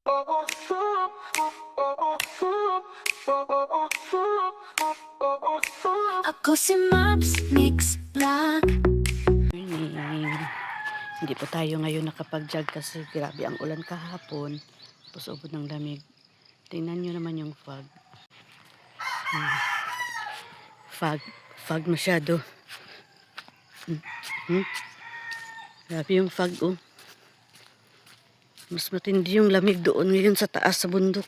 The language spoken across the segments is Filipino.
Ako si Maps Mix Vlog. Hindi po tayo ngayon nakapag-jog kasi grabe ang ulan kahapon. Tapos ubod ng lamig. Tingnan nyo naman yung fog. Fog masyado. Grabe yung fog, oh. Mas matindi yung lamig doon ngayon sa taas sa bundok.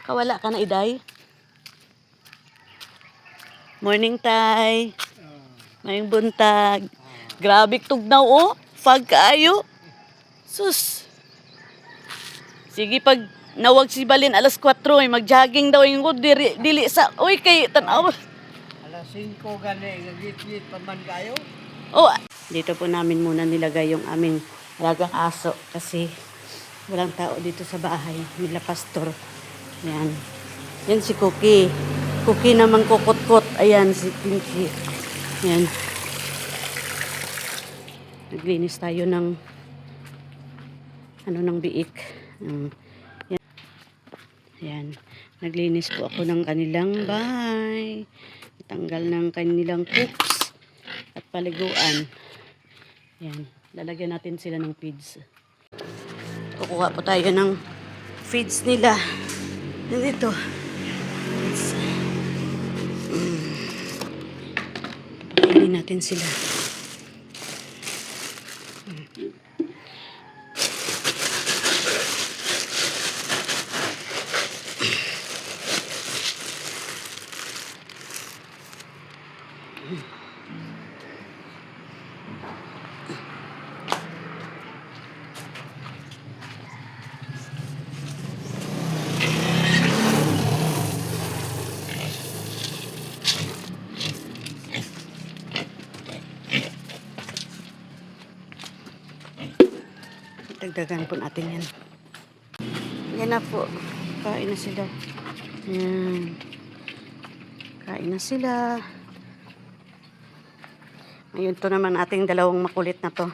Kawala ka na, Iday? Morning, Tay. Mayong buntag. Grabe tugnaw, oh. Fog kaayo. Sus. Sige, pag nawag si Balin alas 4, mag-jogging daw yung dili sa, uy, kay tanaw. Alas 5 gani, gagit-git pa man kayo. Oh, dito po namin muna nilagay yung aming alagang aso kasi walang tao dito sa bahay. Nila pastor. Ayan. Yan si Cookie. Cookie naman kukot-kot. Ayan si Pinky. Ayan. Naglinis tayo ng ng biik. Yan. Ayan. Naglinis po ako ng kanilang bahay. Tanggal ng kanilang cooks at paliguan. Ayan. Lalagyan natin sila ng feeds. Kukuha po tayo ng feeds nila. Nandito. Pakainin natin sila. Dagdagan po natin yan. Yan na po. Kain na sila. Yan. Kain na sila. Ngayon to naman ating dalawang makulit na to.